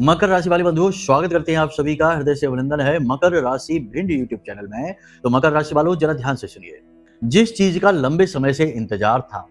मकर राशि वाले बंधुओं, स्वागत करते हैं आप सभी का हृदय से अभिनंदन है मकर राशि भिंड यूट्यूब चैनल में। तो मकर राशि वालों, जरा ध्यान से सुनिए। जिस चीज का लंबे समय से इंतजार था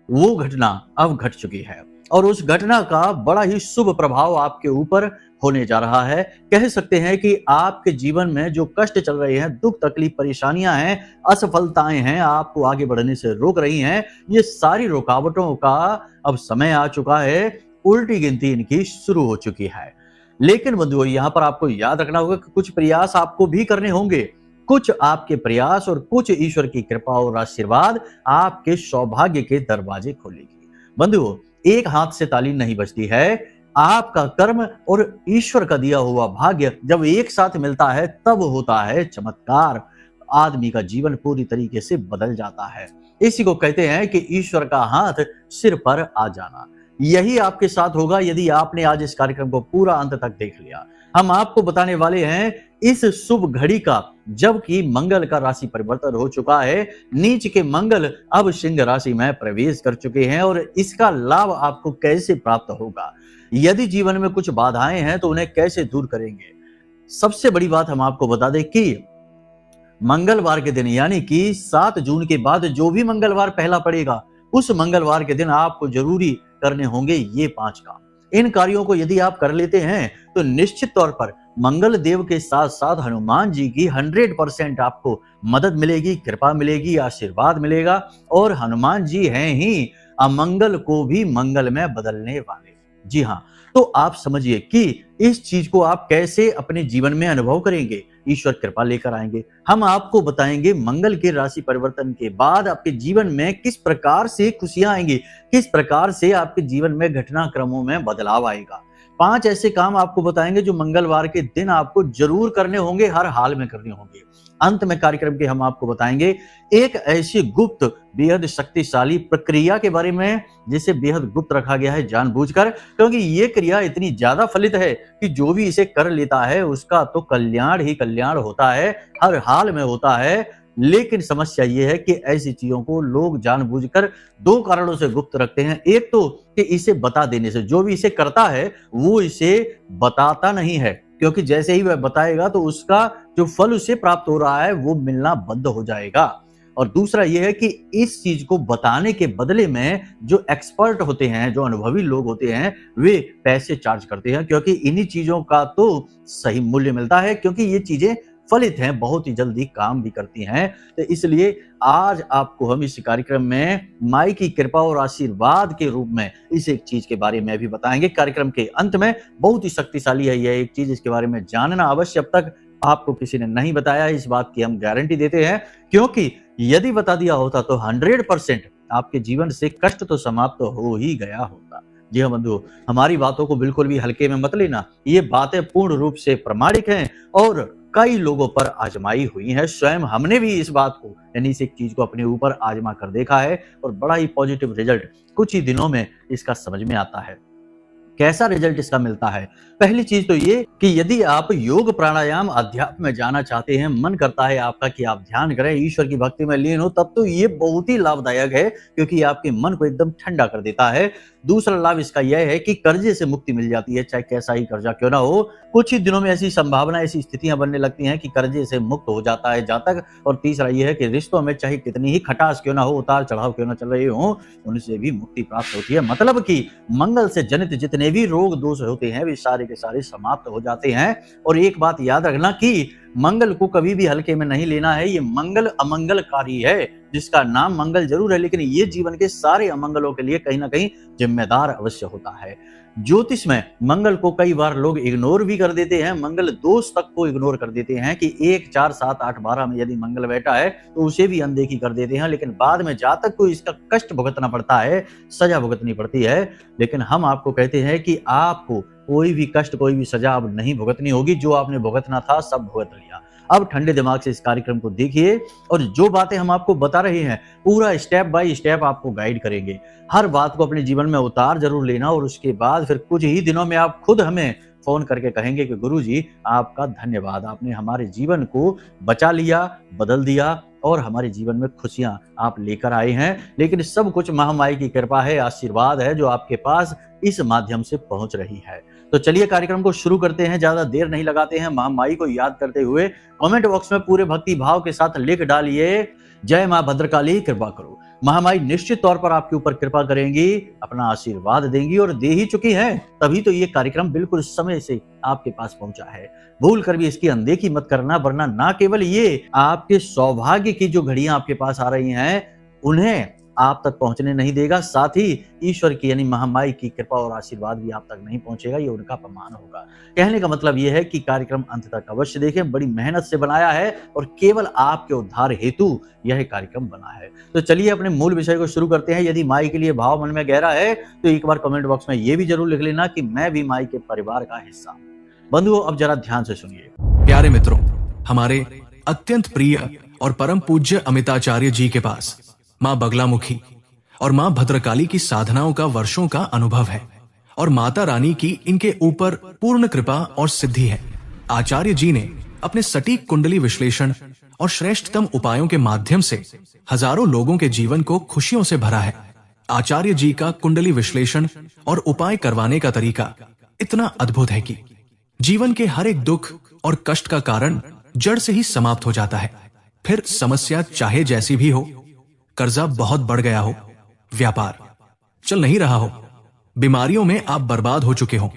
वो घटना अब घट चुकी है और उस घटना का बड़ा ही शुभ प्रभाव आपके ऊपर होने जा रहा है। कह सकते हैं कि आपके जीवन में जो कष्ट चल रहे हैं, दुख तकलीफ परेशानियां हैं, असफलताएं हैं, आपको आगे बढ़ने से रोक रही हैं, ये सारी रुकावटों का अब समय आ चुका है। उल्टी गिनती इनकी शुरू हो चुकी है। लेकिन बंधुओं, यहाँ पर आपको याद रखना होगा कि कुछ प्रयास आपको भी करने होंगे। कुछ आपके प्रयास और कुछ ईश्वर की कृपा और आशीर्वाद आपके सौभाग्य के दरवाजे खोलेगी। बंधुओं, एक हाथ से ताली नहीं बजती है। आपका कर्म और ईश्वर का दिया हुआ भाग्य जब एक साथ मिलता है तब होता है चमत्कार। आदमी का जीवन पूरी तरीके से बदल जाता है। इसी को कहते हैं कि ईश्वर का हाथ सिर पर आ जाना। यही आपके साथ होगा यदि आपने आज इस कार्यक्रम को पूरा अंत तक देख लिया। हम आपको बताने वाले हैं इस शुभ घड़ी का, जबकि मंगल का राशि परिवर्तन हो चुका है। नीच के मंगल अब सिंह राशि में प्रवेश कर चुके हैं और इसका लाभ आपको कैसे प्राप्त होगा। यदि जीवन में कुछ बाधाएं हैं तो उन्हें कैसे दूर करेंगे। सबसे बड़ी बात हम आपको बता दें कि मंगलवार के दिन यानी कि 7 जून के बाद जो भी मंगलवार पहला पड़ेगा, उस मंगलवार के दिन आपको जरूरी करने होंगे ये 5 काम। इन कार्यों को यदि आप कर लेते हैं तो निश्चित तौर पर मंगल देव के साथ साथ हनुमान जी की 100% आपको मदद मिलेगी, कृपा मिलेगी, आशीर्वाद मिलेगा। और हनुमान जी हैं ही अमंगल को भी मंगल में बदलने वाले। जी हाँ, तो आप समझिए कि इस चीज को आप कैसे अपने जीवन में अनुभव करेंगे। ईश्वर कृपा लेकर आएंगे। हम आपको बताएंगे मंगल के राशि परिवर्तन के बाद आपके जीवन में किस प्रकार से खुशियां आएंगी, किस प्रकार से आपके जीवन में घटनाक्रमों में बदलाव आएगा। 5 ऐसे काम आपको बताएंगे जो मंगलवार के दिन आपको जरूर करने होंगे, हर हाल में करने होंगे। अंत में कार्यक्रम के हम आपको बताएंगे एक ऐसी गुप्त बेहद शक्तिशाली प्रक्रिया के बारे में जिसे बेहद गुप्त रखा गया है जानबूझकर, क्योंकि ये क्रिया इतनी ज्यादा फलित है कि जो भी इसे कर लेता है उसका तो कल्याण ही कल्याण होता है, हर हाल में होता है। लेकिन समस्या ये है कि ऐसी चीजों को लोग जानबूझकर 2 कारणों से गुप्त रखते हैं। एक तो कि इसे बता देने से, जो भी इसे करता है वो इसे बताता नहीं है, क्योंकि जैसे ही वह बताएगा तो उसका जो फल उसे प्राप्त हो रहा है वो मिलना बंद हो जाएगा। और दूसरा यह है कि इस चीज को बताने के बदले में जो एक्सपर्ट होते हैं, जो अनुभवी लोग होते हैं, वे पैसे चार्ज करते हैं, क्योंकि इन्हीं चीजों का तो सही मूल्य मिलता है, क्योंकि ये चीजें फलित हैं, बहुत ही जल्दी काम भी करती हैं। तो इसलिए आज आपको हम इस कार्यक्रम में माई की कृपा और आशीर्वाद के रूप में इस एक चीज के बारे में भी बताएंगे। कार्यक्रम के अंत में बहुत ही शक्तिशाली है यह एक चीज, इसके बारे में जानना अवश्य। अब तक आपको किसी ने नहीं बताया, इस बात की हम गारंटी देते हैं, क्योंकि यदि बता दिया होता तो 100% आपके जीवन से कष्ट तो समाप्त हो ही गया होता। जी हाँ बंधु, हमारी बातों को बिल्कुल भी हल्के में मत लेना। ये बातें पूर्ण रूप से प्रमाणिक हैं और कई लोगों पर आजमाई हुई है। स्वयं हमने भी इस बात को यानी इस एक चीज को अपने ऊपर आजमा कर देखा है और बड़ा ही पॉजिटिव रिजल्ट कुछ ही दिनों में इसका समझ में आता है। कैसा रिजल्ट इसका मिलता है? पहली चीज तो ये कि यदि आप योग प्राणायाम अध्यात्म में जाना चाहते हैं, मन करता है आपका कि आप ध्यान करें, ईश्वर की भक्ति में लीन हो, तब तो ये बहुत ही लाभदायक है, क्योंकि आपके मन को एकदम ठंडा कर देता है। दूसरा लाभ इसका यह है कि कर्जे से मुक्ति मिल जाती है, चाहे कैसा ही कर्जा क्यों ना हो। कुछ ही दिनों में ऐसी संभावना, ऐसी स्थितियां बनने लगती हैं कि कर्जे से मुक्त हो जाता है जातक। और तीसरा यह है कि रिश्तों में चाहे कितनी ही खटास क्यों ना हो, उतार चढ़ाव क्यों ना चल रहे हो, उनसे भी मुक्ति प्राप्त होती है। मतलब कि मंगल से जनित जितने भी रोग दोष होते हैं वे सारे के सारे समाप्त हो जाते हैं। और एक बात याद रखना कि मंगल को कभी भी हल्के में नहीं लेना है। ये मंगल अमंगलकारी है, जिसका नाम मंगल जरूर है, लेकिन ये जीवन के सारे अमंगलों के लिए कहीं ना कहीं जिम्मेदार अवश्य होता है। ज्योतिष में मंगल को कई बार लोग इग्नोर भी कर देते हैं, मंगल दोष तक को इग्नोर कर देते हैं कि 1, 4, 7, 8, 12 में यदि मंगल बैठा है तो उसे भी अनदेखी कर देते हैं। लेकिन बाद में जातक को इसका कष्ट भुगतना पड़ता है, सजा भुगतनी पड़ती है। लेकिन हम आपको कहते हैं कि आपको कोई भी कष्ट, कोई भी सजा अब नहीं भुगतनी होगी। जो आपने भुगतना था सब भुगत लिया। अब ठंडे दिमाग से इस कार्यक्रम को देखिए और जो बातें हम आपको बता रहे हैं पूरा स्टेप बाय स्टेप आपको गाइड करेंगे। हर बात को अपने जीवन में उतार जरूर लेना और उसके बाद फिर कुछ ही दिनों में आप खुद हमें फोन करके कहेंगे कि गुरुजी आपका धन्यवाद, आपने हमारे जीवन को बचा लिया, बदल दिया और हमारे जीवन में खुशियां आप लेकर आए हैं। लेकिन सब कुछ महामाई की कृपा है, आशीर्वाद है जो आपके पास इस माध्यम से पहुंच रही है। तो चलिए कार्यक्रम को शुरू करते हैं, ज्यादा देर नहीं लगाते हैं। महामाई को याद करते हुए कमेंट बॉक्स में पूरे भक्ति भाव के साथ लिख डालिए, जय मां भद्रकाली कृपा करो। महामाई निश्चित तौर पर आपके ऊपर कृपा करेंगी, अपना आशीर्वाद देंगी और दे ही चुकी हैं, तभी तो ये कार्यक्रम बिल्कुल समय से आपके पास पहुंचा है। भूल कर भी इसकी अनदेखी मत करना, वरना ना केवल ये आपके सौभाग्य की जो घड़ियां आपके पास आ रही हैं उन्हें आप तक पहुंचने नहीं देगा, साथ ही ईश्वर की यानी महामाई की कृपा और आशीर्वाद भी आप तक नहीं पहुंचेगा, ये उनका अपमान होगा। कहने का मतलब ये है कि कार्यक्रम अंत तक अवश्य देखें, बड़ी मेहनत से बनाया है और केवल आपके उद्धार हेतु यह कार्यक्रम बना है। तो चलिए अपने मूल विषय को शुरू करते हैं। यदि माई के लिए भाव मन में गहरा है तो एक बार कमेंट बॉक्स में ये भी जरूर लिख लेना कि मैं भी माई के परिवार का हिस्सा हूं। बंधुओं, अब जरा ध्यान से सुनिए। प्यारे मित्रों, हमारे अत्यंत प्रिय और परम पूज्य अमिताचार्य जी के पास मां बगलामुखी और मां भद्रकाली की साधनाओं का वर्षों का अनुभव है और माता रानी की इनके ऊपर पूर्ण कृपा और सिद्धि है। आचार्य जी ने अपने सटीक कुंडली विश्लेषण और श्रेष्ठतम उपायों के माध्यम से हजारों लोगों के जीवन को खुशियों से भरा है। आचार्य जी का कुंडली विश्लेषण और उपाय करवाने का तरीका इतना अद्भुत है कि जीवन के हर एक दुख और कष्ट का कारण जड़ से ही समाप्त हो जाता है। फिर समस्या चाहे जैसी भी हो, कर्जा बहुत बढ़ गया हो, व्यापार चल नहीं रहा हो, बीमारियों में आप बर्बाद हो चुके हो,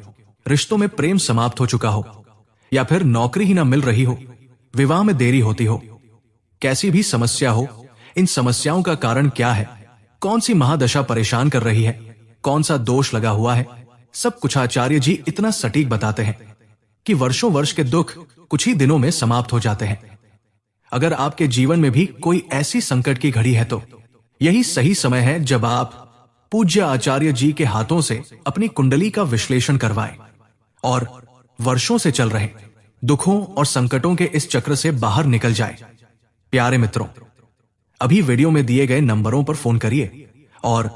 रिश्तों में प्रेम समाप्त हो चुका हो, या फिर नौकरी ही ना मिल रही हो, विवाह में देरी होती हो, कैसी भी समस्या हो, इन समस्याओं का कारण क्या है, कौन सी महादशा परेशान कर रही है, कौन सा दोष लगा हुआ है, सब कुछ आचार्य जी इतना सटीक बताते हैं कि वर्षों वर्ष के दुख कुछ ही दिनों में समाप्त हो जाते हैं। अगर आपके जीवन में भी कोई ऐसी संकट की घड़ी है तो यही सही समय है जब आप पूज्य आचार्य जी के हाथों से अपनी कुंडली का विश्लेषण करवाएं और वर्षों से चल रहे दुखों और संकटों के इस चक्र से बाहर निकल जाएं। प्यारे मित्रों, अभी वीडियो में दिए गए नंबरों पर फोन करिए और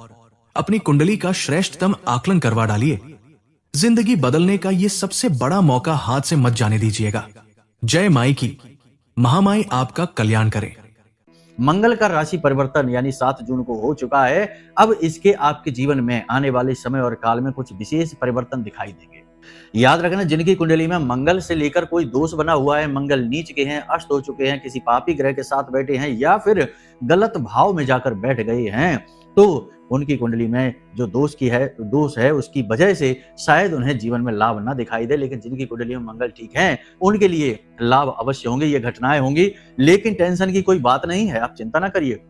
अपनी कुंडली का श्रेष्ठतम आकलन करवा डालिए। जिंदगी बदलने का ये सबसे बड़ा मौका हाथ से मत जाने दीजिएगा। जय माई की। महामाई आपका कल्याण करे। मंगल का राशि परिवर्तन यानी 7 जून को हो चुका है। अब इसके आपके जीवन में आने वाले समय और काल में कुछ विशेष परिवर्तन दिखाई देंगे। याद रखना, जिनकी कुंडली में मंगल से लेकर कोई दोष बना हुआ है, मंगल नीच के हैं, अस्त हो चुके हैं, किसी पापी ग्रह के साथ बैठे हैं या फिर गलत भाव में जाकर बैठ गए हैं, तो उनकी कुंडली में जो दोष है उसकी वजह से शायद उन्हें जीवन में लाभ ना दिखाई दे। लेकिन जिनकी कुंडली में मंगल ठीक है उनके लिए लाभ अवश्य होंगे, ये घटनाएं होंगी। लेकिन टेंशन की कोई बात नहीं है, आप चिंता ना करिए।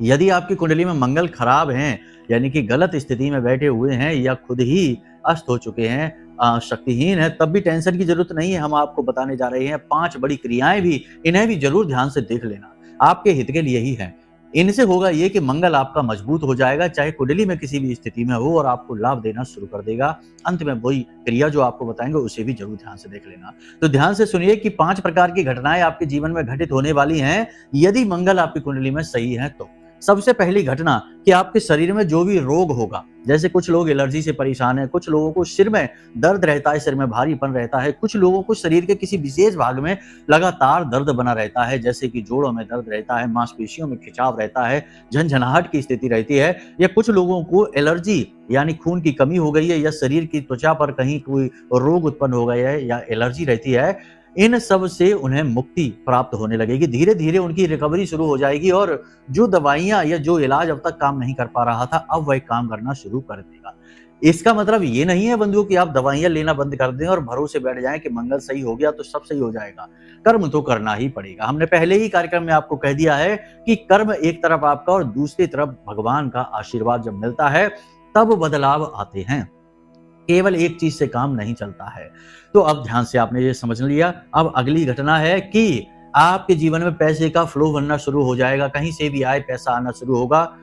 यदि आपकी कुंडली में मंगल खराब हैं यानी कि गलत स्थिति में बैठे हुए हैं या खुद ही अस्त हो चुके हैं, शक्तिहीन है, तब भी टेंशन की जरूरत नहीं है। हम आपको बताने जा रहे हैं 5 बड़ी क्रियाएं भी, इन्हें भी जरूर ध्यान से देख लेना, आपके हित के लिए ही है। इनसे होगा ये कि मंगल आपका मजबूत हो जाएगा, चाहे कुंडली में किसी भी स्थिति में हो, और आपको लाभ देना शुरू कर देगा। अंत में वही क्रिया जो आपको बताएंगे उसे भी जरूर ध्यान से देख लेना। तो ध्यान से सुनिए कि 5 प्रकार की घटनाएं आपके जीवन में घटित होने वाली हैं यदि मंगल आपकी कुंडली में सही है तो। सबसे पहली घटना कि आपके शरीर में जो भी रोग होगा, जैसे कुछ लोग एलर्जी से परेशान हैं, कुछ लोगों को सिर में दर्द रहता है, सिर में भारीपन रहता है, कुछ लोगों को शरीर के किसी विशेष भाग में लगातार दर्द बना रहता है, जैसे कि जोड़ों में दर्द रहता है, मांसपेशियों में खिंचाव रहता है, झंझनाहट की स्थिति रहती है, या कुछ लोगों को एलर्जी यानी खून की कमी हो गई है या शरीर की त्वचा पर कहीं कोई रोग उत्पन्न हो गया है या एलर्जी रहती है। इन सब से उन्हें मुक्ति प्राप्त होने लगेगी, धीरे धीरे उनकी रिकवरी शुरू हो जाएगी और जो दवाइयां या जो इलाज अब तक काम नहीं कर पा रहा था अब वह काम करना शुरू कर देगा। इसका मतलब ये नहीं है बंधुओं कि आप दवाइयां लेना बंद कर दें और भरोसे बैठ जाएं कि मंगल सही हो गया तो सब सही हो जाएगा। कर्म तो करना ही पड़ेगा। हमने पहले ही कार्यक्रम में आपको कह दिया है कि कर्म एक तरफ आपका और दूसरी तरफ भगवान का आशीर्वाद जब मिलता है तब बदलाव आते हैं। केवल एक चीज से काम नहीं चलता है। तो अब ध्यान से आपने ये समझ लिया। अब अगली घटना है कि आपके जीवन में पैसे का फ्लो बनना शुरू हो जाएगा, कहीं से भी आए पैसा आना शुरू होगा।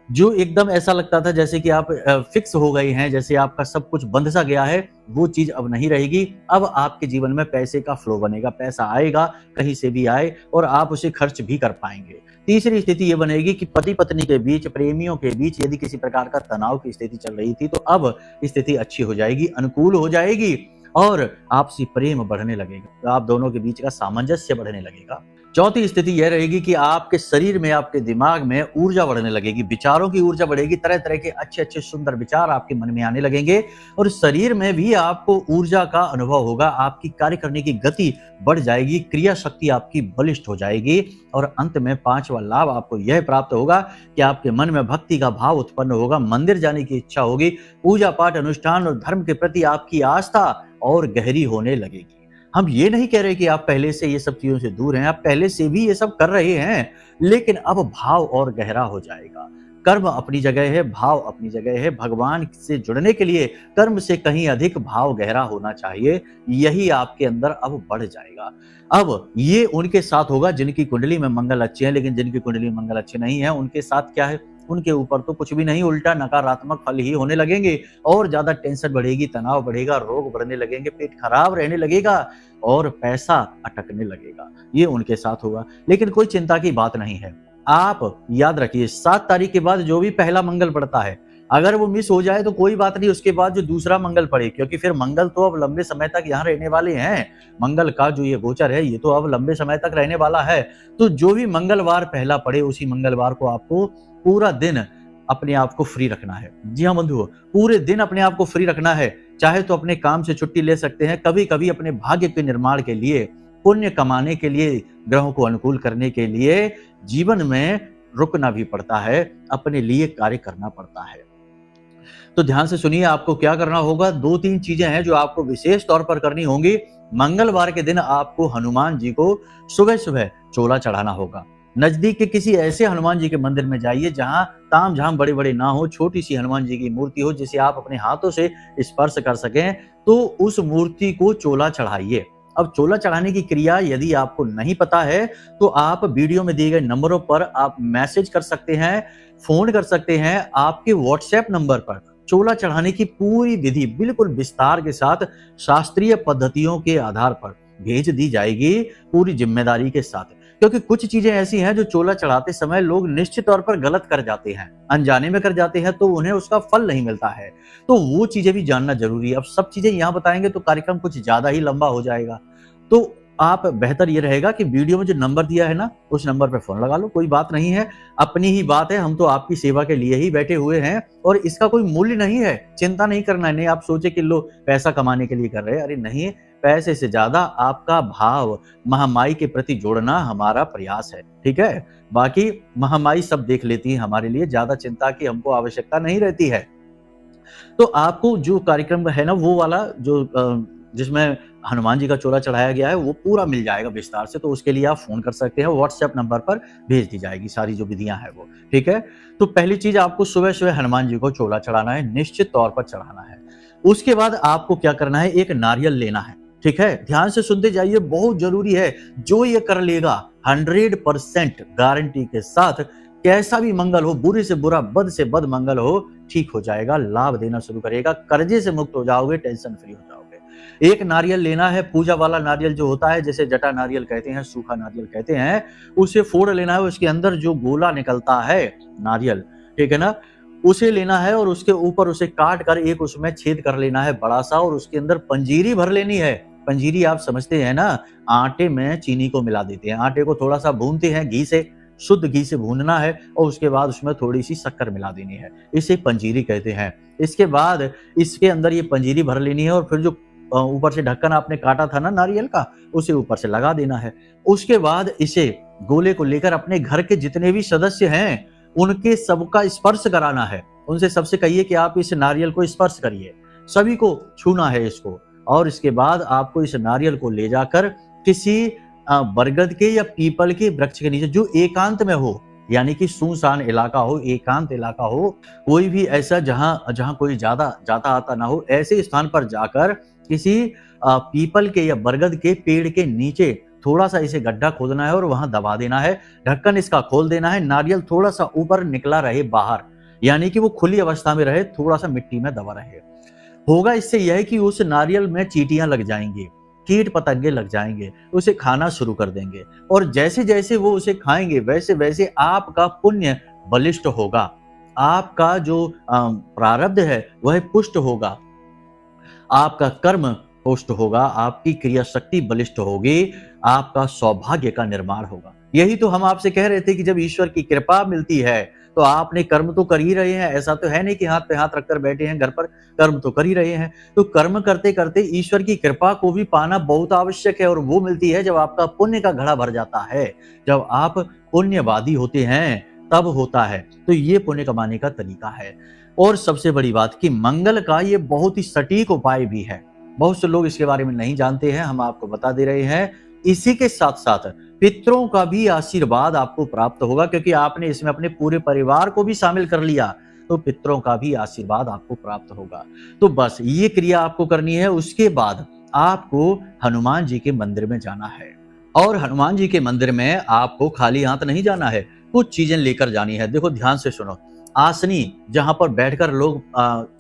जो एकदम ऐसा लगता था जैसे कि आप फिक्स हो गए हैं, जैसे आपका सब कुछ बंध सा गया है, वो चीज अब नहीं रहेगी। अब आपके जीवन में पैसे का फ्लो बनेगा, पैसा आएगा कहीं से भी आए और आप उसे खर्च भी कर पाएंगे। तीसरी स्थिति ये बनेगी कि पति पत्नी के बीच, प्रेमियों के बीच यदि किसी प्रकार का तनाव की स्थिति चल रही थी तो अब स्थिति अच्छी हो जाएगी, अनुकूल हो जाएगी और आपसी प्रेम बढ़ने लगेगा, आप दोनों के बीच का सामंजस्य बढ़ने लगेगा। चौथी स्थिति यह रहेगी कि आपके शरीर में, आपके दिमाग में ऊर्जा बढ़ने लगेगी, विचारों की ऊर्जा बढ़ेगी, तरह तरह के अच्छे अच्छे सुंदर विचार आपके मन में आने लगेंगे और शरीर में भी आपको ऊर्जा का अनुभव होगा, आपकी कार्य करने की गति बढ़ जाएगी, क्रिया शक्ति आपकी बलिष्ठ हो जाएगी और अंत में पांचवा लाभ आपको यह प्राप्त होगा कि आपके मन में भक्ति का भाव उत्पन्न होगा, मंदिर जाने की इच्छा होगी, पूजा पाठ अनुष्ठान और धर्म के प्रति आपकी आस्था और गहरी होने लगेगी। हम ये नहीं कह रहे कि आप पहले से ये सब चीजों से दूर हैं, आप पहले से भी ये सब कर रहे हैं, लेकिन अब भाव और गहरा हो जाएगा। कर्म अपनी जगह है, भाव अपनी जगह है। भगवान से जुड़ने के लिए कर्म से कहीं अधिक भाव गहरा होना चाहिए, यही आपके अंदर अब बढ़ जाएगा। अब ये उनके साथ होगा जिनकी कुंडली में मंगल अच्छे हैं, लेकिन जिनकी कुंडली में मंगल अच्छे नहीं है, उनके साथ क्या है, उनके ऊपर तो कुछ भी नहीं, उल्टा नकारात्मक फल ही होने लगेंगे और ज्यादा टेंशन बढ़ेगी, तनाव बढ़ेगा, रोग बढ़ने लगेंगे, पेट खराब रहने लगेगा और पैसा अटकने लगेगा। ये उनके साथ होगा, लेकिन कोई चिंता की बात नहीं है। आप याद रखिए 7 तारीख के बाद जो भी पहला मंगल पड़ता है, अगर वो मिस हो जाए तो कोई बात नहीं, उसके बाद जो दूसरा मंगल पड़े, क्योंकि फिर मंगल तो अब लंबे समय तक यहाँ रहने वाले हैं। मंगल का जो ये गोचर है ये तो अब लंबे समय तक रहने वाला है। तो जो भी मंगलवार पहला पड़े, उसी मंगलवार को आपको पूरा दिन अपने आप को फ्री रखना है। जी हाँ बंधुओं, पूरे दिन अपने आप को फ्री रखना है। चाहे तो अपने काम से छुट्टी ले सकते हैं, कभी कभी अपने भाग्य के निर्माण के लिए, पुण्य कमाने के लिए, ग्रहों को अनुकूल करने के लिए जीवन में रुकना भी पड़ता है, अपने लिए कार्य करना पड़ता है। तो ध्यान से सुनिए, आपको क्या करना होगा। 2-3 चीजें हैं जो आपको विशेष तौर पर करनी होंगी। मंगलवार के दिन आपको हनुमान जी को सुबह सुबह चोला चढ़ाना होगा। नजदीक के किसी ऐसे हनुमान जी के मंदिर में जाइए जहां ताम झाम बड़े बड़े ना हो, छोटी सी हनुमान जी की मूर्ति हो जिसे आप अपने हाथों से स्पर्श कर सकें, तो उस मूर्ति को चोला चढ़ाइए। अब चोला चढ़ाने की क्रिया यदि आपको नहीं पता है तो आप वीडियो में दिए गए नंबरों पर आप मैसेज कर सकते हैं, फोन कर सकते हैं। आपके व्हाट्सएप नंबर पर चोला चढ़ाने की पूरी विधि बिल्कुल विस्तार के साथ शास्त्रीय पद्धतियों के आधार पर भेज दी जाएगी, पूरी जिम्मेदारी के साथ। क्योंकि कुछ चीजें ऐसी हैं जो चोला चढ़ाते समय लोग निश्चित तौर पर गलत कर जाते हैं, अनजाने में कर जाते हैं, तो उन्हें उसका फल नहीं मिलता है। तो वो चीजें भी जानना जरूरी है। अब सब चीजें यहाँ बताएंगे तो कार्यक्रम कुछ ज्यादा ही लंबा हो जाएगा। तो आप बेहतर ये रहेगा कि वीडियो में जो नंबर दिया है ना, उस नंबर पे फोन लगा लो, कोई बात नहीं है, अपनी ही बात है। हम तो आपकी सेवा के लिए ही बैठे हुए हैं और इसका कोई मूल्य नहीं है, चिंता नहीं करना है। नहीं आप सोचे कि लो पैसा कमाने के लिए कर रहे हैं, अरे नहीं, पैसे से ज्यादा आपका भाव महामाई के प्रति जोड़ना हमारा प्रयास है, ठीक है। बाकी महामाई सब देख लेती है हमारे लिए, ज्यादा चिंता की हमको आवश्यकता नहीं रहती है। तो आपको जो कार्यक्रम है ना, वो वाला जो जिसमें हनुमान जी का चोला चढ़ाया गया है, वो पूरा मिल जाएगा विस्तार से। तो उसके लिए आप फोन कर सकते हैं, व्हाट्सएप नंबर पर भेज दी जाएगी सारी जो विधियां हैं वो, ठीक है। तो पहली चीज, आपको सुबह सुबह हनुमान जी को चोला चढ़ाना है, निश्चित तौर पर चढ़ाना है। उसके बाद आपको क्या करना है, एक नारियल लेना है, ठीक है। ध्यान से सुनते जाइए, बहुत जरूरी है। जो ये कर लेगा 100% गारंटी के साथ, कैसा भी मंगल हो, बुरे से बुरा, बद से बद मंगल हो, ठीक हो जाएगा, लाभ देना शुरू करेगा, कर्जे से मुक्त हो जाओगे, टेंशन फ्री हो जाओगे। एक नारियल लेना है, पूजा वाला नारियल जो होता है, जैसे जटा नारियल कहते हैं, सूखा नारियल कहते हैं, उसे फोड़ लेना है। उसके अंदर जो गोला निकलता है नारियल, ठीक है ना, उसे लेना है और उसके ऊपर उसे काट कर एक उसमें छेद कर लेना है बड़ा सा, और उसके अंदर पंजीरी भर लेनी है। पंजीरी आप समझते हैं ना, आटे में चीनी को मिला देते हैं, आटे को थोड़ा सा भूनते हैं घी से, शुद्ध घी से भूनना है और उसके बाद उसमें थोड़ी सी शक्कर मिला देनी है, इसे पंजीरी कहते हैं। इसके बाद इसके अंदर ये पंजीरी भर लेनी है और फिर जो ऊपर से ढक्कन आपने काटा था ना नारियल का, उसे ऊपर से लगा देना है। उसके बाद इसे गोले को लेकर अपने घर के जितने भी सदस्य हैं उनके सबका स्पर्श कराना है। उनसे सबसे कहिए कि आप इस नारियल को स्पर्श करिए, सभी को छूना है इसको। और इसके बाद आपको इस नारियल को ले जाकर किसी बरगद के या पीपल के वृक्ष के नीचे, जो एकांत में हो, यानी कि सुनसान इलाका हो, एकांत इलाका हो, कोई भी ऐसा जहां कोई ज्यादा जाता आता ना हो, ऐसे स्थान पर जाकर किसी पीपल के या बरगद के पेड़ के नीचे थोड़ा सा इसे गड्ढा खोदना है और वहां दबा देना है, ढक्कन इसका खोल देना है, नारियल थोड़ा सा ऊपर निकला रहे बाहर, यानी कि वो खुली अवस्था में रहे, थोड़ा सा मिट्टी में दबा रहे। होगा इससे यह कि उस नारियल में चींटियां लग जाएंगी, कीट पतंगे लग जाएंगे, उसे खाना शुरू कर देंगे, और जैसे जैसे वो उसे खाएंगे वैसे वैसे आपका पुण्य बलिष्ठ होगा, आपका जो प्रारब्ध है वह पुष्ट होगा, आपका कर्म पुष्ट होगा, आपकी क्रिया शक्ति बलिष्ठ होगी, आपका सौभाग्य का निर्माण होगा। यही तो हम आपसे कह रहे थे कि जब ईश्वर की कृपा मिलती है तो आपने कर्म तो कर ही रहे हैं, ऐसा तो है नहीं कि हाथ पे हाथ रखकर बैठे हैं घर पर, कर्म तो कर ही रहे हैं। तो कर्म करते करते ईश्वर की कृपा को भी पाना बहुत आवश्यक है, और वो मिलती है जब आपका पुण्य का घड़ा भर जाता है, जब आप पुण्यवादी होते हैं तब होता है। तो ये पुण्य कमाने का तरीका है। और सबसे बड़ी बात कि मंगल का ये बहुत ही सटीक उपाय भी है। बहुत से लोग इसके बारे में नहीं जानते हैं, हम आपको बता दे रहे हैं। इसी के साथ साथ पितरों का भी आशीर्वाद आपको प्राप्त होगा, क्योंकि आपने इसमें अपने पूरे परिवार को भी शामिल कर लिया, तो पितरों का भी आशीर्वाद आपको प्राप्त होगा। तो बस ये क्रिया आपको करनी है। उसके बाद आपको हनुमान जी के मंदिर में जाना है, और हनुमान जी के मंदिर में आपको खाली हाथ नहीं जाना है, कुछ चीजें लेकर जानी है। देखो ध्यान से सुनो। आसनी जहां पर बैठकर लोग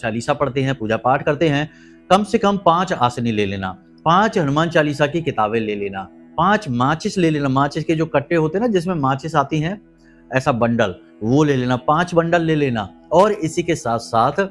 चालीसा पढ़ते हैं, पूजा पाठ करते हैं, कम से कम 5 आसनी ले लेना, 5 हनुमान चालीसा की किताबें ले लेना, 5 माचिस ले लेना। माचिस के जो कट्टे होते हैं ना, जिसमें माचिस आती हैं, ऐसा बंडल, वो ले लेना, 5 बंडल ले लेना। और इसी के साथ साथ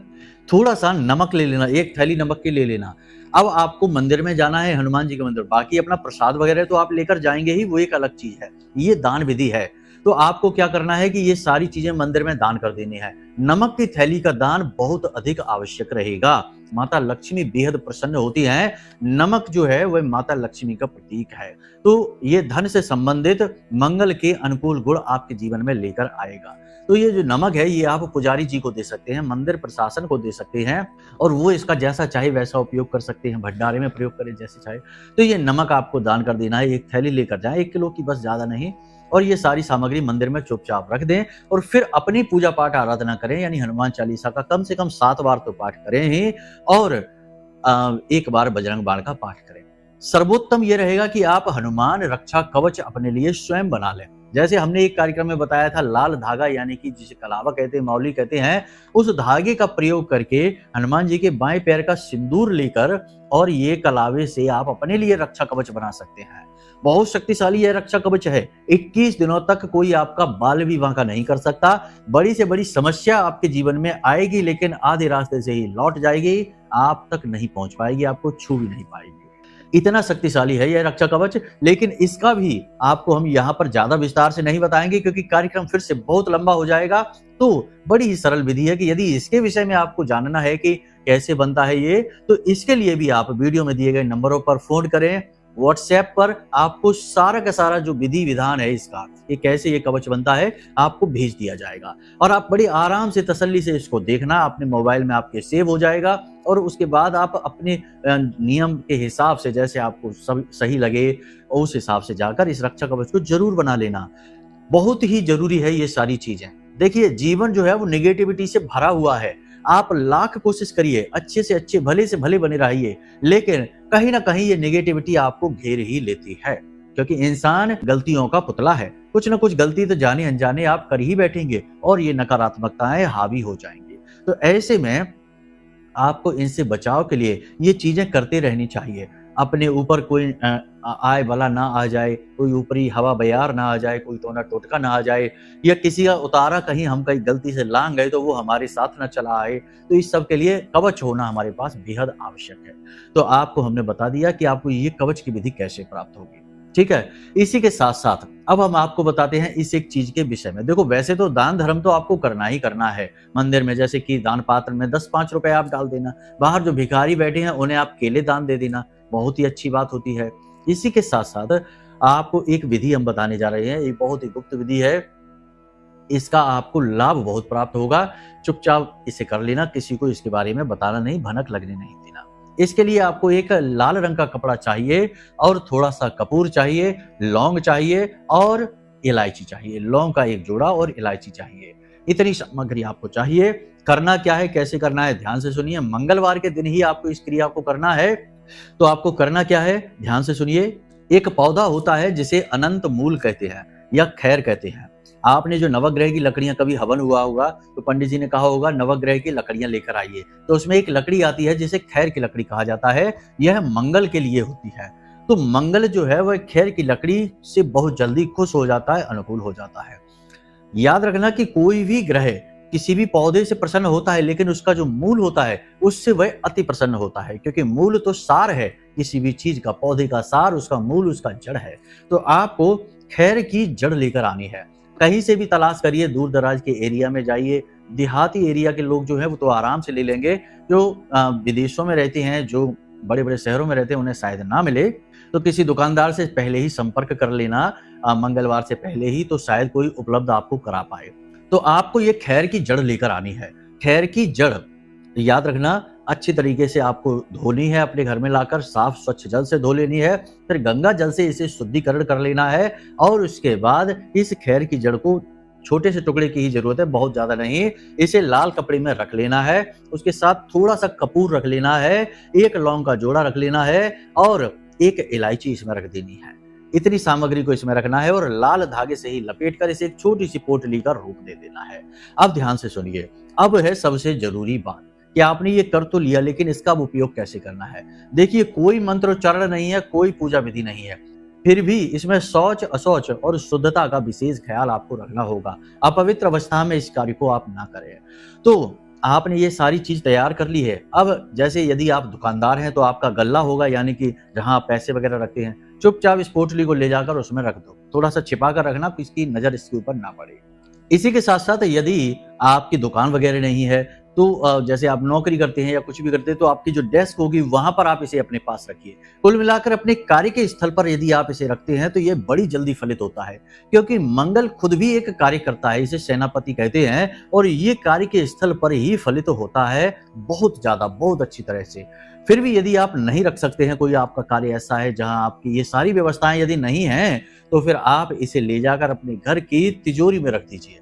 थोड़ा सा नमक ले लेना, 1 थैली नमक की ले लेना। अब आपको मंदिर में जाना है, हनुमान जी के मंदिर। बाकी अपना प्रसाद वगैरह तो आप लेकर जाएंगे ही, वो एक अलग चीज है, ये दान विधि है। तो आपको क्या करना है कि ये सारी चीजें मंदिर में दान कर देनी है। नमक की थैली का दान बहुत अधिक आवश्यक रहेगा। माता लक्ष्मी बेहद प्रसन्न होती हैं। नमक जो है वह माता लक्ष्मी का प्रतीक है। तो ये धन से संबंधित मंगल के अनुकूल गुण आपके जीवन में लेकर आएगा। तो ये जो नमक है, ये आप पुजारी जी को दे सकते हैं, मंदिर प्रशासन को दे सकते हैं, और वो इसका जैसा चाहे वैसा उपयोग कर सकते हैं, भंडारे में प्रयोग करें जैसे चाहे। तो ये नमक आपको दान कर देना है, 1 थैली लेकर जाएं, 1 किलो की, बस ज्यादा नहीं। और ये सारी सामग्री मंदिर में चुपचाप रख दें, और फिर अपनी पूजा पाठ आराधना करें, यानी हनुमान चालीसा का कम से कम 7 बार तो पाठ करें ही, और 1 बार बजरंग बाण का पाठ करें। सर्वोत्तम ये रहेगा कि आप हनुमान रक्षा कवच अपने लिए स्वयं बना लें। जैसे हमने एक कार्यक्रम में बताया था, लाल धागा, यानी कि जिसे कलावा कहते हैं, मौली कहते हैं, उस धागे का प्रयोग करके हनुमान जी के बाएं पैर का सिंदूर लेकर, और ये कलावे से आप अपने लिए रक्षा कवच बना सकते हैं। बहुत शक्तिशाली यह रक्षा कवच है। 21 दिनों तक कोई आपका बाल विवाह का नहीं कर सकता। बड़ी से बड़ी समस्या आपके जीवन में आएगी, लेकिन आधे रास्ते से ही लौट जाएगी, आप तक नहीं पहुंच पाएगी, आपको छू भी नहीं पाएगी। इतना शक्तिशाली है यह रक्षा कवच। लेकिन इसका भी आपको हम यहाँ पर ज्यादा विस्तार से नहीं बताएंगे, क्योंकि कार्यक्रम फिर से बहुत लंबा हो जाएगा। तो बड़ी ही सरल विधि है कि यदि इसके विषय में आपको जानना है कि कैसे बनता है ये, तो इसके लिए भी आप वीडियो में दिए गए नंबरों पर फोन करें। व्हाट्सएप पर आपको सारा का सारा जो विधि विधान है इसका, ये कैसे ये कवच बनता है, आपको भेज दिया जाएगा, और आप बड़ी आराम से तसल्ली से इसको देखना। अपने मोबाइल में आपके सेव हो जाएगा, और उसके बाद आप अपने नियम के हिसाब से, जैसे आपको सब सही लगे, उस हिसाब से जाकर इस रक्षा कवच को जरूर बना लेना। बहुत ही जरूरी है ये सारी चीजें। देखिए, जीवन जो है वो नेगेटिविटी से भरा हुआ है। आप लाख कोशिश करिए, अच्छे से अच्छे, भले से भले बने रहिए, लेकिन कहीं ना कहीं ये नेगेटिविटी आपको घेर ही लेती है, क्योंकि इंसान गलतियों का पुतला है। कुछ ना कुछ गलती तो जाने अनजाने आप कर ही बैठेंगे, और ये नकारात्मकताएं हावी हो जाएंगी। तो ऐसे में आपको इनसे बचाव के लिए ये चीजें करते रहनी चाहिए। अपने ऊपर कोई आय बला ना आ जाए, कोई ऊपरी हवा बयार ना आ जाए, कोई टोना टोटका ना आ जाए, या किसी का उतारा कहीं हम कहीं गलती से लांग गए तो वो हमारे साथ ना चला आए। तो इस सब के लिए कवच होना हमारे पास बेहद आवश्यक है। तो आपको हमने बता दिया कि आपको ये कवच की विधि कैसे प्राप्त होगी, ठीक है। इसी के साथ साथ अब हम आपको बताते हैं इस एक चीज के विषय में। देखो, वैसे तो दान धर्म तो आपको करना ही करना है मंदिर में, जैसे कि दान पात्र में 10-5 रुपए आप डाल देना, बाहर जो भिखारी बैठे हैं उन्हें आप केले दान दे देना, बहुत ही अच्छी बात होती है। इसी के साथ साथ आपको एक विधि हम बताने जा रहे हैं, एक बहुत ही गुप्त विधि है, इसका आपको लाभ बहुत प्राप्त होगा। चुपचाप इसे कर लेना, किसी को इसके बारे में बताना नहीं, भनक लगने नहीं देना। इसके लिए आपको एक लाल रंग का कपड़ा चाहिए, और थोड़ा सा कपूर चाहिए, लौंग चाहिए, और इलायची चाहिए। लौंग का 1 जोड़ा और इलायची चाहिए। इतनी सामग्री आपको चाहिए। करना क्या है, कैसे करना है, ध्यान से सुनिए। मंगलवार के दिन ही आपको इस क्रिया को करना है। तो आपको करना क्या है, ध्यान से सुनिए। एक पौधा होता है जिसे अनंत मूल कहते हैं या खैर कहते हैं। आपने जो नवग्रह की लकड़ियां, कभी हवन हुआ होगा तो पंडित जी ने कहा होगा नवग्रह की लकड़ियां लेकर आइए, तो उसमें एक लकड़ी आती है जिसे खैर की लकड़ी कहा जाता है। यह मंगल के लिए होती है। तो मंगल जो है वह खैर की लकड़ी से बहुत जल्दी खुश हो जाता है, अनुकूल हो जाता है। याद रखना कि कोई भी ग्रह किसी भी पौधे से प्रसन्न होता है, लेकिन उसका जो मूल होता है उससे वह अति प्रसन्न होता है, क्योंकि मूल तो सार है किसी भी चीज का। पौधे का सार उसका मूल, उसका जड़ है। तो आपको खैर की जड़ लेकर आनी है। कहीं से भी तलाश करिए, दूर दराज के एरिया में जाइए। देहाती एरिया के लोग जो है वो तो आराम से ले लेंगे। जो विदेशों में रहते हैं, जो बड़े बड़े शहरों में रहते हैं, उन्हें शायद ना मिले। तो किसी दुकानदार से पहले ही संपर्क कर लेना, मंगलवार से पहले ही, तो शायद कोई उपलब्ध आपको करा पाए। तो आपको ये खैर की जड़ लेकर आनी है। खैर की जड़ याद रखना, अच्छी तरीके से आपको धोनी है, अपने घर में लाकर साफ स्वच्छ जल से धो लेनी है। फिर गंगा जल से इसे शुद्धिकरण कर लेना है, और उसके बाद इस खैर की जड़ को, छोटे से टुकड़े की ही जरूरत है, बहुत ज्यादा नहीं, इसे लाल कपड़े में रख लेना है। उसके साथ थोड़ा सा कपूर रख लेना है, एक लौंग का जोड़ा रख लेना है, और एक इलायची इसमें रख देनी है। इतनी सामग्री को इसमें रखना है और लाल धागे से ही लपेटकर इसे एक छोटी सी पोटली का रूप दे देना है। अब ध्यान से सुनिए, अब है सबसे जरूरी बात कि आपने ये कर तो लिया, लेकिन इसका उपयोग कैसे करना है। देखिए, कोई मंत्रोच्चारण नहीं है, कोई पूजा विधि नहीं है, फिर भी इसमें शौच, अशौच और शुद्धता का विशेष ख्याल आपको रखना होगा। अपवित्र अवस्था में इस कार्य को आप ना करें। तो आपने ये सारी चीज तैयार कर ली है। अब जैसे यदि आप दुकानदार हैं तो आपका गल्ला होगा, यानी कि जहां आप पैसे वगैरह रखते हैं, चुपचाप इस पोटली को ले जाकर उसमें रख दो। थोड़ा सा छिपा कर रखना, इसकी नजर इसके ऊपर ना पड़े। इसी के साथ साथ यदि आपकी दुकान वगैरह नहीं है, तो जैसे आप नौकरी करते हैं या कुछ भी करते हैं, तो आपकी जो डेस्क होगी वहां पर आप इसे अपने पास रखिए। कुल मिलाकर अपने कार्य के स्थल पर यदि आप इसे रखते हैं तो ये बड़ी जल्दी फलित होता है, क्योंकि मंगल खुद भी एक कार्य करता है, इसे सेनापति कहते हैं, और ये कार्य के स्थल पर ही फलित होता है, बहुत ज्यादा, बहुत अच्छी तरह से। फिर भी यदि आप नहीं रख सकते हैं, कोई आपका कार्य ऐसा है जहां आपकी ये सारी व्यवस्थाएं यदि नहीं हैं, तो फिर आप इसे ले जाकर अपने घर की तिजोरी में रख दीजिए।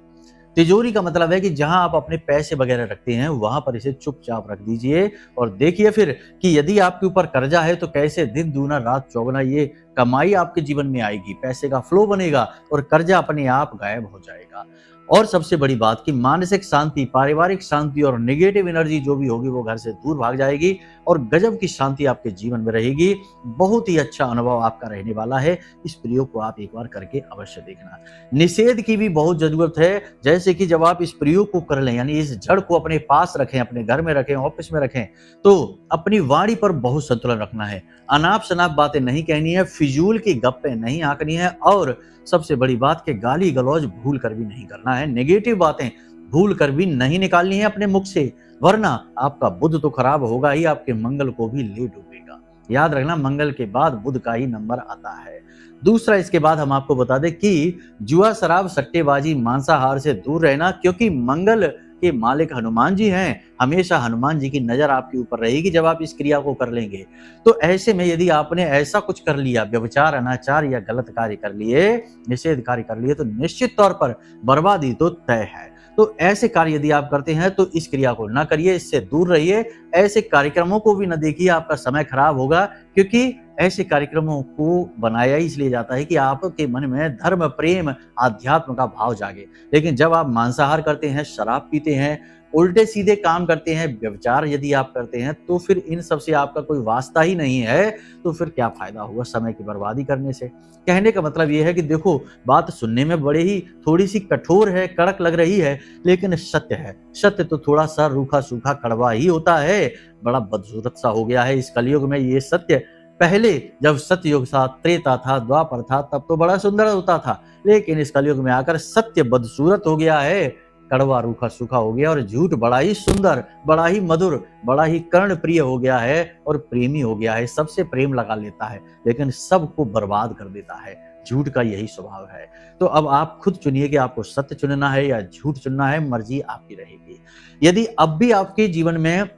तिजोरी का मतलब है कि जहां आप अपने पैसे वगैरह रखते हैं वहां पर इसे चुपचाप रख दीजिए, और देखिए फिर कि यदि आपके ऊपर कर्जा है तो कैसे दिन दूना रात चौगुना ये कमाई आपके जीवन में आएगी, पैसे का फ्लो बनेगा और कर्जा अपने आप गायब हो जाएगा। और सबसे बड़ी बात कि मानसिक शांति, पारिवारिक शांति और नेगेटिव एनर्जी जो भी होगी वो घर से दूर भाग जाएगी, और गजब की शांति आपके जीवन में रहेगी। बहुत ही अच्छा अनुभव आपका रहने वाला है। इस प्रयोग को आप एक बार करके अवश्य देखना। निषेध की भी बहुत जरूरत है, जैसे कि जब आप इस प्रयोग को कर लें, यानी इस जड़ को अपने पास रखें, अपने घर में रखें, ऑफिस में रखें, तो अपनी वाणी पर बहुत संतुलन रखना है। अनाप शनाप बातें नहीं कहनी है, फिजूल की गप्पे नहीं आंकनी है, और सबसे बड़ी बात कि गाली गलौज भूल कर भी नहीं करना है। नेगेटिव बातें भूल कर भी नहीं निकालनी है अपने मुख से, वरना आपका बुध तो खराब होगा ही, आपके मंगल को भी ले डूबेगा। याद रखना, मंगल के बाद बुध का ही नंबर आता है। दूसरा, इसके बाद हम आपको बता दें कि जुआ, शराब, सट्टेबाजी, मांसाहार से दूर रहना, क्योंकि मंगल के मालिक हनुमान जी हैं। हमेशा हनुमान जी की नजर आपके ऊपर रहेगी जब आप इस क्रिया को कर लेंगे। तो ऐसे में यदि आपने ऐसा कुछ कर लिया, व्यभिचार, अनाचार या गलत कार्य कर लिए, निषेध कार्य कर लिए, तो निश्चित तौर पर बर्बादी तो तय है। तो ऐसे कार्य यदि आप करते हैं तो इस क्रिया को ना करिए, इससे दूर रहिए। ऐसे कार्यक्रमों को भी न देखिए, आपका समय खराब होगा, क्योंकि ऐसे कार्यक्रमों को बनाया इसलिए जाता है कि आपके मन में धर्म, प्रेम, आध्यात्म का भाव जागे। लेकिन जब आप मांसाहार करते हैं, शराब पीते हैं, उल्टे सीधे काम करते हैं, व्यभिचार यदि आप करते हैं, तो फिर इन सब से आपका कोई वास्ता ही नहीं है। तो फिर क्या फायदा होगा समय की बर्बादी करने से। कहने का मतलब ये है कि देखो, बात सुनने में बड़े ही थोड़ी सी कठोर है, कड़क लग रही है, लेकिन सत्य है। सत्य तो थोड़ा सा रूखा सूखा कड़वा ही होता है। बड़ा बदसूरत सा हो गया है इस कलयुग में ये सत्य। पहले जब सत्ययुग था, त्रेता था, द्वापर था, तब तो बड़ा सुंदर होता था, लेकिन इस कलयुग में आकर सत्य बदसूरत हो गया है, कड़वा रूखा सूखा हो गया, और झूठ बड़ा ही सुंदर, बड़ा ही मधुर, बड़ा ही कर्ण प्रिय हो गया है, और प्रेमी हो गया है। सबसे प्रेम लगा लेता है, लेकिन सबको बर्बाद कर देता है। झूठ का यही स्वभाव है। तो अब आप खुद चुनिए कि आपको सत्य चुनना है या झूठ चुनना है, मर्जी आपकी रहेगी। यदि अब भी आपके जीवन में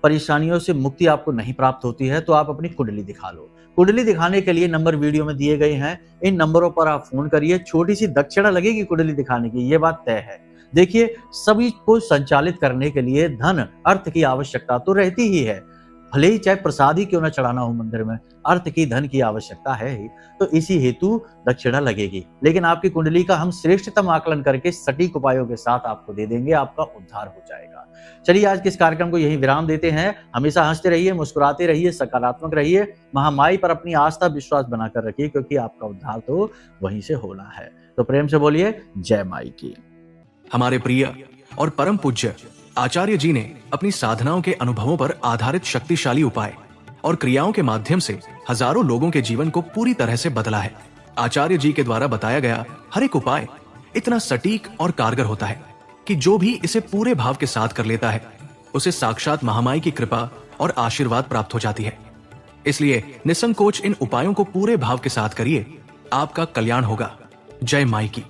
परेशानियों से मुक्ति आपको नहीं प्राप्त होती है, तो आप अपनी कुंडली दिखा लो। कुंडली दिखाने के लिए नंबर वीडियो में दिए गए हैं, इन नंबरों पर आप फोन करिए। छोटी सी दक्षिणा लगेगी कुंडली दिखाने की, ये बात तय है। देखिए, सभी को संचालित करने के लिए धन, अर्थ की आवश्यकता तो रहती ही है, भले ही चाहे प्रसाद ही क्यों न चढ़ाना हो मंदिर में, अर्थ की, धन की आवश्यकता है ही। तो इसी हेतु दक्षिणा लगेगी, लेकिन आपकी कुंडली का हम श्रेष्ठतम आकलन करके सटीक उपायों के साथ आपको दे देंगे, आपका उद्धार हो जाएगा। चलिए, आज के इस कार्यक्रम को यहीं विराम देते हैं। हमेशा हंसते रहिए, मुस्कुराते रहिए, सकारात्मक रहिए, महामाई पर अपनी आस्था विश्वास बनाकर रखिए, क्योंकि आपका उद्धार तो वहीं से होना है। तो प्रेम से बोलिए, जय माई की। हमारे प्रिय और परम पूज्य आचार्य जी ने अपनी साधनाओं के अनुभवों पर आधारित शक्तिशाली उपाय और क्रियाओं के माध्यम से हजारों लोगों के जीवन को पूरी तरह से बदला है। आचार्य जी के द्वारा बताया गया हर एक उपाय इतना सटीक और कारगर होता है कि जो भी इसे पूरे भाव के साथ कर लेता है उसे साक्षात महामाई की कृपा और आशीर्वाद प्राप्त हो जाती है। इसलिए निसंकोच इन उपायों को पूरे भाव के साथ करिए, आपका कल्याण होगा। जय माई की।